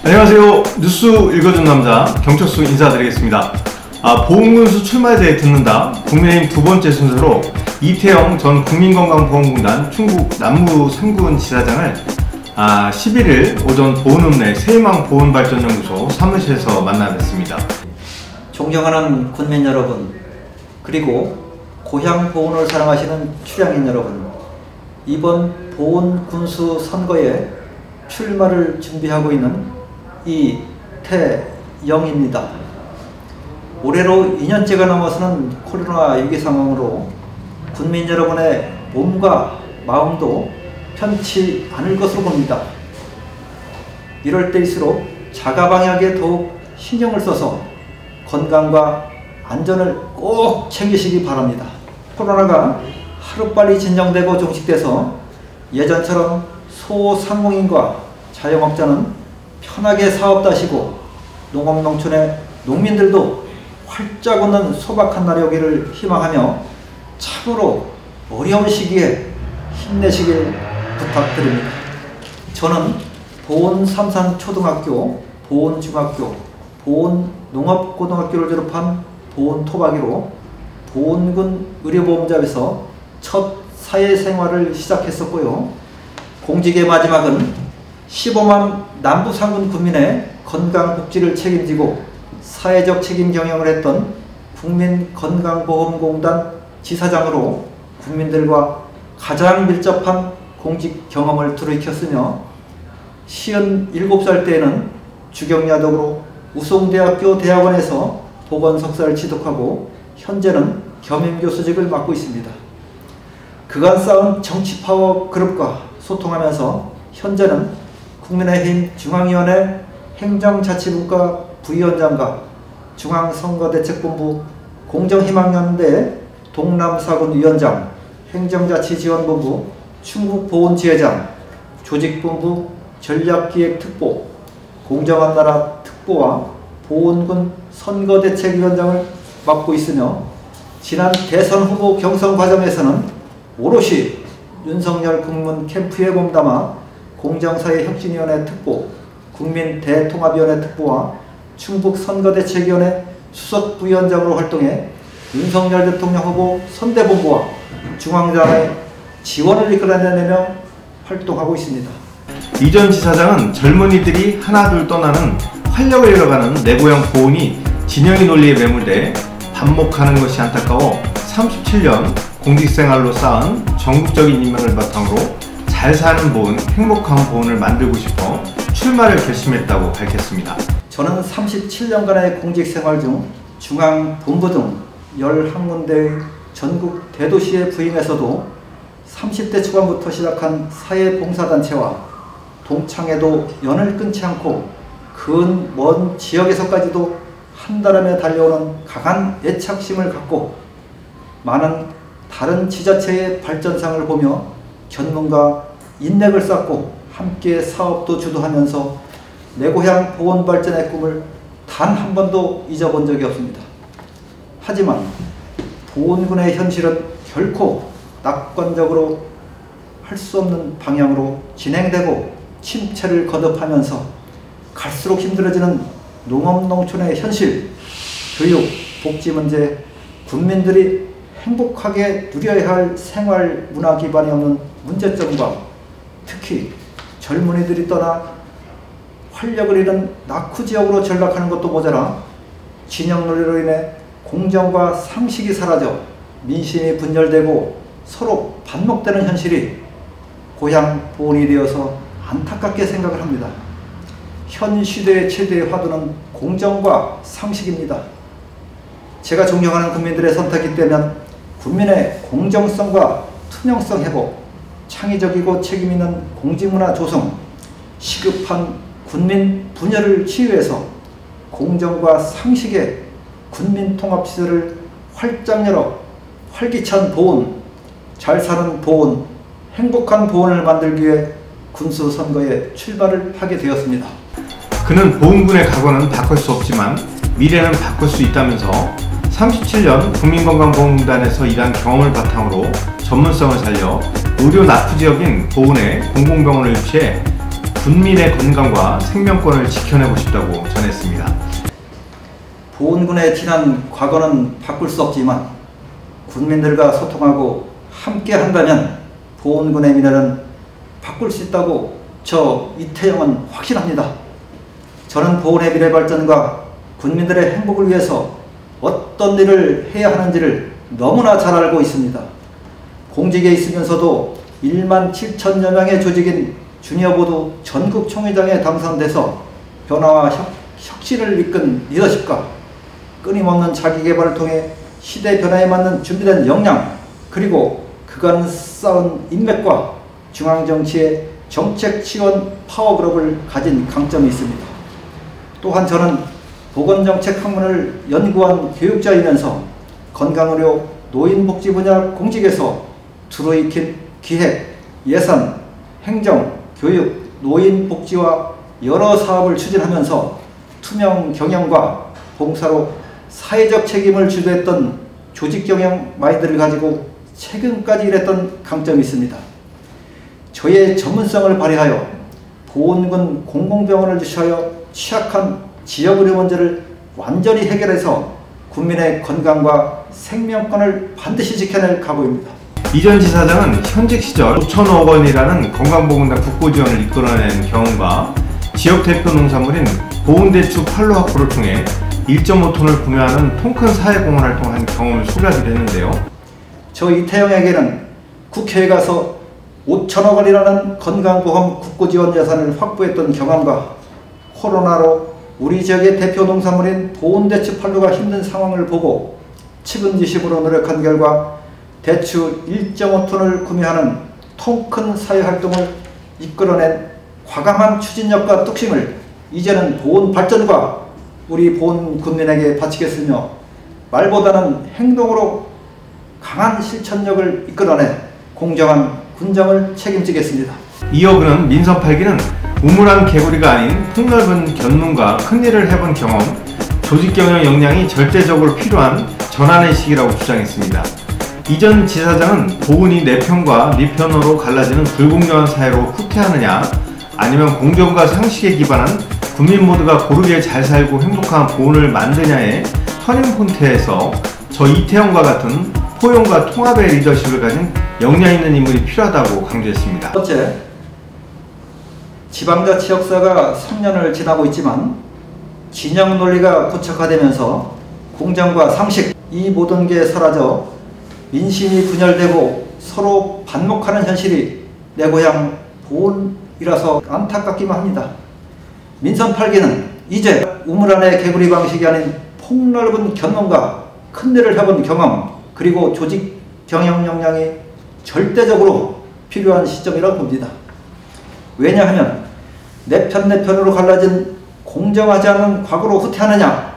안녕하세요. 뉴스 읽어준 남자 경철수 인사드리겠습니다. 보훈군수 출마에 대해 듣는다. 국민의힘 두 번째 순서로 이태영 전 국민건강보험공단 충북 남부 3군 지사장을 11일 오전 보은읍내 세희망보훈발전연구소 사무실에서 만나 뵀습니다. 존경하는 군민 여러분, 그리고 고향 보훈을 사랑하시는 출향인 여러분, 이번 보훈군수 선거에 출마를 준비하고 있는 이태영입니다. 올해로 2년째가 넘어서는 코로나 위기 상황으로 군민 여러분의 몸과 마음도 편치 않을 것으로 봅니다. 이럴 때일수록 자가방역에 더욱 신경을 써서 건강과 안전을 꼭 챙기시기 바랍니다. 코로나가 하루빨리 진정되고 종식돼서 예전처럼 소상공인과 자영업자는 편하게 사업다시고 농업농촌의 농민들도 활짝 웃는 소박한 날이 오기를 희망하며 참으로 어려운 시기에 힘내시길 부탁드립니다. 저는 보훈삼산초등학교, 보훈중학교, 보훈농업고등학교를 졸업한 보훈토박이로 보훈군 의료보험자에서 첫 사회생활을 시작했었고요. 공직의 마지막은 15만 남부상군 군민의 건강복지를 책임지고 사회적 책임 경영을 했던 국민건강보험공단 지사장으로 국민들과 가장 밀접한 공직 경험을 들이켰으며 57살 때에는 주경야독으로 우송대학교 대학원에서 보건석사를 취득하고 현재는 겸임교수직을 맡고 있습니다. 그간 쌓은 정치파워 그룹과 소통하면서 현재는 국민의힘 중앙위원회 행정자치분과 부위원장과 중앙선거대책본부 공정희망연대 동남사군 위원장, 행정자치지원본부 충북보훈지회장, 조직본부 전략기획특보, 공정한나라 특보와 보훈군 선거대책위원장을 맡고 있으며 지난 대선 후보 경선 과정에서는 오롯이 윤석열 국민 캠프에 몸담아 공정사회혁신위원회 특보, 국민대통합위원회 특보와 충북선거대책위원회 수석부위원장으로 활동해 윤석열 대통령 후보 선대본부와 중앙장의 지원을 이끌어내며 활동하고 있습니다. 이 전 지사장은 젊은이들이 하나둘 떠나는 활력을 잃어가는 내 고향 보훈이 진영의 논리에 매몰돼 반목하는 것이 안타까워 37년 공직생활로 쌓은 전국적인 인맥을 바탕으로 잘 사는 보훈, 행복한 보훈을 만들고 싶어 출마를 결심했다고 밝혔습니다. 저는 37년간의 공직생활 중 중앙본부 등 11군데의 전국 대도시에 부임해서도 30대 초반부터 시작한 사회봉사단체와 동창회도 연을 끊지 않고 근 먼 지역에서까지도 한달음에 달려오는 강한 애착심을 갖고 많은 다른 지자체의 발전상을 보며 견문과 인맥을 쌓고 함께 사업도 주도하면서 내 고향 보훈 발전의 꿈을 단 한 번도 잊어본 적이 없습니다. 하지만 보훈군의 현실은 결코 낙관적으로 할 수 없는 방향으로 진행되고 침체를 거듭하면서 갈수록 힘들어지는 농업농촌의 현실, 교육, 복지 문제, 국민들이 행복하게 누려야 할 생활 문화 기반이 없는 문제점과 특히 젊은이들이 떠나 활력을 잃은 낙후 지역으로 전락하는 것도 모자라 진영 논리로 인해 공정과 상식이 사라져 민심이 분열되고 서로 반목되는 현실이 고향 보훈이 되어서 안타깝게 생각을 합니다. 현 시대의 최대의 화두는 공정과 상식입니다. 제가 존경하는 국민들의 선택이 되면 국민의 공정성과 투명성 회복, 창의적이고 책임있는 공직문화 조성, 시급한 군민 분열을 치유해서 공정과 상식의 군민 통합시설을 활짝 열어 활기찬 보훈, 잘 사는 보훈, 행복한 보훈을 만들기 위해 군수 선거에 출마를 하게 되었습니다. 그는 보훈군의 과거는 바꿀 수 없지만 미래는 바꿀 수 있다면서 37년 국민건강보험공단에서 일한 경험을 바탕으로 전문성을 살려 의료 낙후 지역인 보훈에 공공병원을 유치해 군민의 건강과 생명권을 지켜내고 싶다고 전했습니다. 보훈군의 지난 과거는 바꿀 수 없지만 군민들과 소통하고 함께 한다면 보훈군의 미래는 바꿀 수 있다고 저 이태영은 확신합니다. 저는 보훈의 미래 발전과 군민들의 행복을 위해서 어떤 일을 해야 하는지를 너무나 잘 알고 있습니다. 공직에 있으면서도 1만 7천여 명의 조직인 주니어보드 전국 총회장에 당선돼서 변화와 혁신을 이끈 리더십과 끊임없는 자기개발을 통해 시대 변화에 맞는 준비된 역량, 그리고 그간 쌓은 인맥과 중앙정치의 정책 지원 파워그룹을 가진 강점이 있습니다. 또한 저는 보건정책 학문을 연구한 교육자이면서 건강의료, 노인복지 분야 공직에서 두루 익힌 기획, 예산, 행정, 교육, 노인복지와 여러 사업을 추진하면서 투명 경영과 봉사로 사회적 책임을 주도했던 조직경영 마인드를 가지고 최근까지 일했던 강점이 있습니다. 저의 전문성을 발휘하여 보훈군 공공병원을 주시하여 취약한 지역의료 문제를 완전히 해결해서 국민의 건강과 생명권을 반드시 지켜낼 각오입니다. 이 전 지사장은 현직 시절 5천억 원이라는 건강보건당 국고지원을 이끌어낸 경험과 지역 대표 농산물인 보훈대추 판로 확보를 통해 1.5톤을 구매하는 통큰 사회공헌 활동을 한 경험을 소개하기도 했는데요. 저 이태영에게는 국회에 가서 5천억 원이라는 건강보험 국고지원 예산을 확보했던 경험과 코로나로 우리 지역의 대표 농산물인 보훈대추 판로가 힘든 상황을 보고 측은지심으로 노력한 결과 대추 1.5톤을 구매하는 통큰 사회활동을 이끌어낸 과감한 추진력과 뚝심을 이제는 보훈 발전과 우리 보훈 군민에게 바치겠으며 말보다는 행동으로 강한 실천력을 이끌어내 공정한 군정을 책임지겠습니다. 이어 그는 민선 8기는 우물한 개구리가 아닌 폭넓은 견문과 큰일을 해본 경험, 조직경영 역량이 절대적으로 필요한 전환의 시기라고 주장했습니다. 이전 지사장은 보훈이 내 편과 네 편으로 갈라지는 불공정한 사회로 후퇴하느냐, 아니면 공정과 상식에 기반한 국민 모두가 고르게 잘 살고 행복한 보훈을 만드냐의 터닝포인트에서 저 이태영과 같은 포용과 통합의 리더십을 가진 역량 있는 인물이 필요하다고 강조했습니다. 첫째, 지방자치 역사가 3년을 지나고 있지만 진영 논리가 고착화되면서 공정과 상식, 이 모든 게 사라져 민심이 분열되고 서로 반목하는 현실이 내 고향 보훈이라서 안타깝기만 합니다. 민선 8기는 이제 우물 안의 개구리 방식이 아닌 폭넓은 견문과 큰일을 해본 경험, 그리고 조직 경영 역량이 절대적으로 필요한 시점이라고 봅니다. 왜냐하면 내 편으로 갈라진 공정하지 않은 과거로 후퇴하느냐,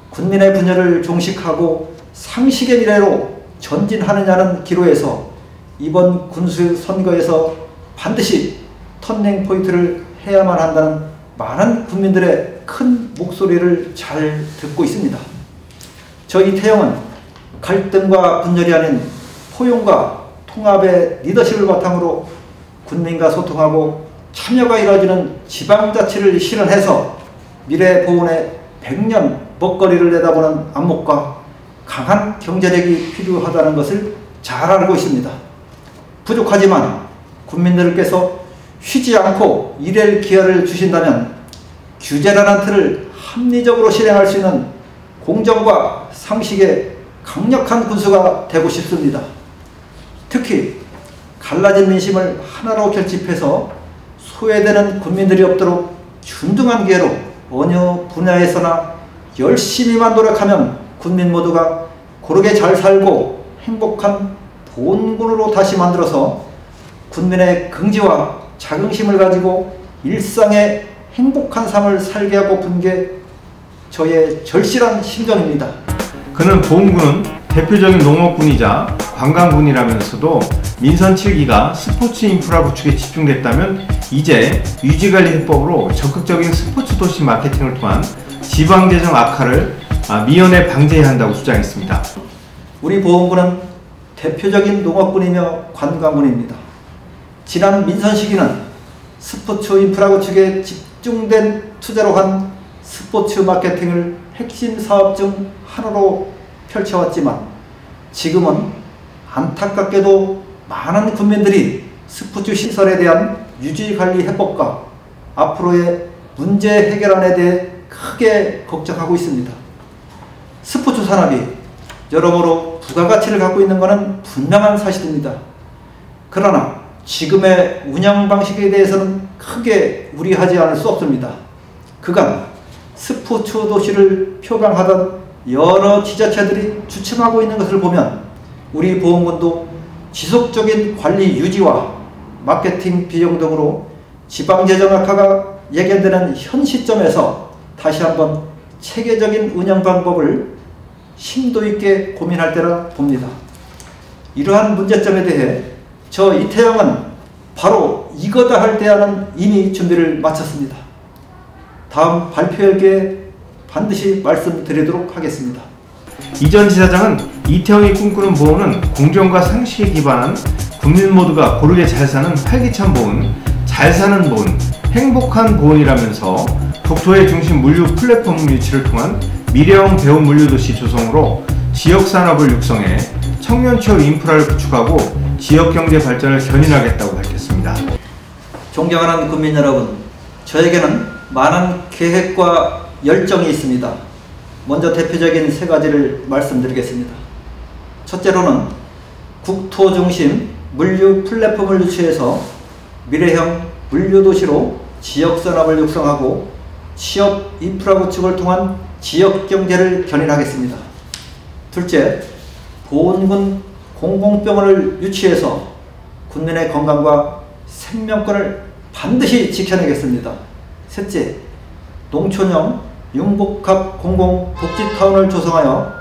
군민의 분열을 종식하고 상식의 미래로 전진하느냐는 기로에서 이번 군수 선거에서 반드시 터닝 포인트를 해야만 한다는 많은 국민들의 큰 목소리를 잘 듣고 있습니다. 저 이태영은 갈등과 분열이 아닌 포용과 통합의 리더십을 바탕으로 군민과 소통하고 참여가 이루어지는 지방자치를 실현해서 미래 보훈의 100년 먹거리를 내다보는 안목과 강한 경제력이 필요하다는 것을 잘 알고 있습니다. 부족하지만 국민들께서 쉬지 않고 일할 기회를 주신다면 규제라는 틀을 합리적으로 실행할 수 있는 공정과 상식의 강력한 군수가 되고 싶습니다. 특히 갈라진 민심을 하나로 결집해서 소외되는 국민들이 없도록 균등한 기회로 어느 분야에서나 열심히만 노력하면 국민 모두가 고르게 잘 살고 행복한 보훈군으로 다시 만들어서 군민의 긍지와 자긍심을 가지고 일상의 행복한 삶을 살게 하고픈 게 저의 절실한 심정입니다. 그는 보훈군은 대표적인 농업군이자 관광군이라면서도 민선 7기가 스포츠 인프라 구축에 집중됐다면 이제 유지관리해법으로 적극적인 스포츠 도시 마케팅을 통한 지방재정 악화를 미연에 방지해야 한다고 주장했습니다. 우리 보훈군은 대표적인 농업군이며 관광군입니다. 지난 민선 시기는 스포츠 인프라 구축에 집중된 투자로 한 스포츠 마케팅을 핵심 사업 중 하나로 펼쳐왔지만 지금은 안타깝게도 많은 국민들이 스포츠 시설에 대한 유지관리 해법과 앞으로의 문제 해결안에 대해 크게 걱정하고 있습니다. 스포츠 산업이 여러모로 부가가치를 갖고 있는 것은 분명한 사실입니다. 그러나 지금의 운영 방식에 대해서는 크게 우려하지 않을 수 없습니다. 그간 스포츠 도시를 표방하던 여러 지자체들이 주춤하고 있는 것을 보면 우리 보험군도 지속적인 관리 유지와 마케팅 비용 등으로 지방재정 악화가 예견되는 현 시점에서 다시 한번 체계적인 운영 방법을 심도 있게 고민할 때라 봅니다. 이러한 문제점에 대해 저 이태영은 바로 이거다 할 때와는 이미 준비를 마쳤습니다. 다음 발표회에 반드시 말씀드리도록 하겠습니다. 이전 지사장은 이태영이 꿈꾸는 보험은 공정과 상식에 기반한 국민 모두가 고르게 잘 사는 활기찬 보험, 잘 사는 보험, 행복한 보험이라면서 국토의 중심 물류 플랫폼 유치를 통한 미래형 배움 물류도시 조성으로 지역산업을 육성해 청년 취업 인프라를 구축하고 지역경제 발전을 견인하겠다고 밝혔습니다. 존경하는 국민 여러분, 저에게는 많은 계획과 열정이 있습니다. 먼저 대표적인 세 가지를 말씀드리겠습니다. 첫째로는 국토 중심 물류 플랫폼을 유치해서 미래형 물류도시로 지역산업을 육성하고 취업 인프라 구축을 통한 지역경제를 견인하겠습니다. 둘째, 보훈군 공공병원을 유치해서 국민의 건강과 생명권을 반드시 지켜내겠습니다. 셋째, 농촌형 융복합 공공복지타운을 조성하여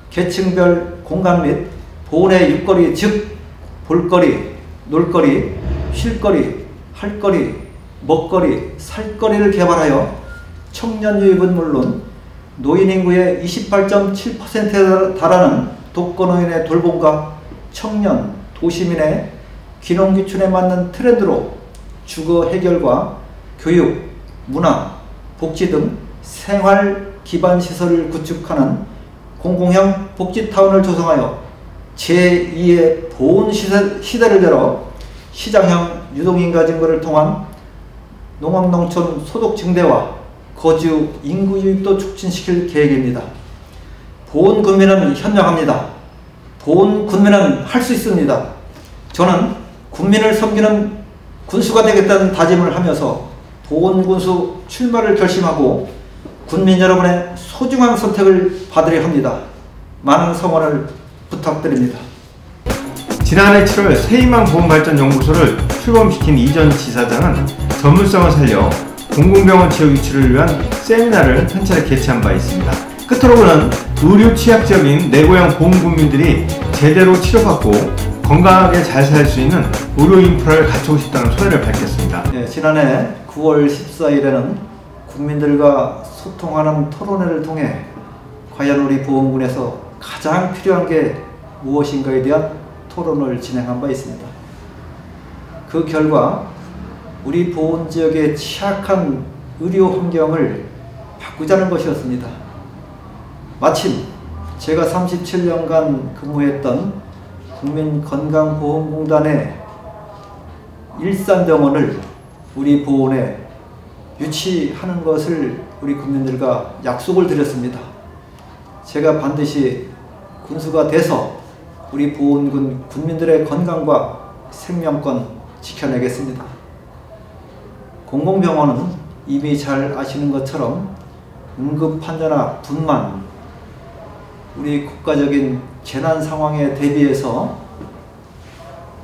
계층별 공간 및 보훈의 육거리 즉 볼거리, 놀거리, 쉴거리, 할거리, 먹거리, 살거리를 개발하여 청년 유입은 물론 노인 인구의 28.7%에 달하는 독거노인의 돌봄과 청년, 도시민의 귀농귀촌에 맞는 트렌드로 주거 해결과 교육, 문화, 복지 등 생활 기반 시설을 구축하는 공공형 복지타운을 조성하여 제2의 보훈 시대를 열어 시장형 유동인가 증가를 통한 농업농촌 소득 증대와 거주 인구 유입도 촉진시킬 계획입니다. 보훈 군민은 현명합니다. 보훈 군민은 할 수 있습니다. 저는 국민을 섬기는 군수가 되겠다는 다짐을 하면서 보훈 군수 출마를 결심하고 군민 여러분의 소중한 선택을 받으려 합니다. 많은 성원을 부탁드립니다. 지난해 7월 새희망보험발전연구소를 출범시킨 이전 지사장은 전문성을 살려 공공병원 지역 유치를 위한 세미나를 한 차례 개최한 바 있습니다. 끝으로는 의료 취약지역인 내 고향 보험군민들이 제대로 치료받고 건강하게 잘 살 수 있는 의료 인프라를 갖추고 싶다는 소회를 밝혔습니다. 네, 지난해 9월 14일에는 국민들과 소통하는 토론회를 통해 과연 우리 보험군에서 가장 필요한 게 무엇인가에 대한 토론을 진행한 바 있습니다. 그 결과 우리 보훈지역의 취약한 의료 환경을 바꾸자는 것이었습니다. 마침 제가 37년간 근무했던 국민건강보험공단의 일산병원을 우리 보훈에 유치하는 것을 우리 국민들과 약속을 드렸습니다. 제가 반드시 군수가 돼서 우리 보훈군 군민들의 건강과 생명권 지켜내겠습니다. 공공병원은 이미 잘 아시는 것처럼 응급환자나 분만, 우리 국가적인 재난 상황에 대비해서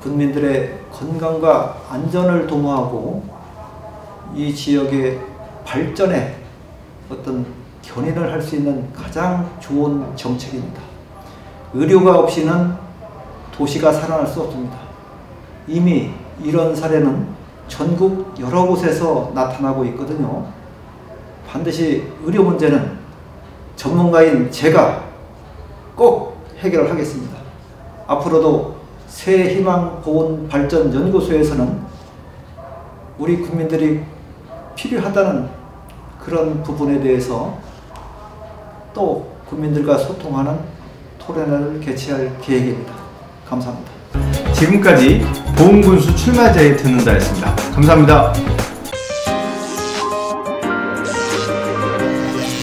국민들의 건강과 안전을 도모하고 이 지역의 발전에 어떤 견인을 할 수 있는 가장 좋은 정책입니다. 의료가 없이는 도시가 살아날 수 없습니다. 이미 이런 사례는 전국 여러 곳에서 나타나고 있거든요. 반드시 의료 문제는 전문가인 제가 꼭 해결을 하겠습니다. 앞으로도 새희망보훈발전연구소에서는 우리 국민들이 필요하다는 그런 부분에 대해서 또 국민들과 소통하는 토론회를 개최할 계획입니다. 감사합니다. 지금까지 보훈군수 출마자의 듣는다였습니다. 감사합니다.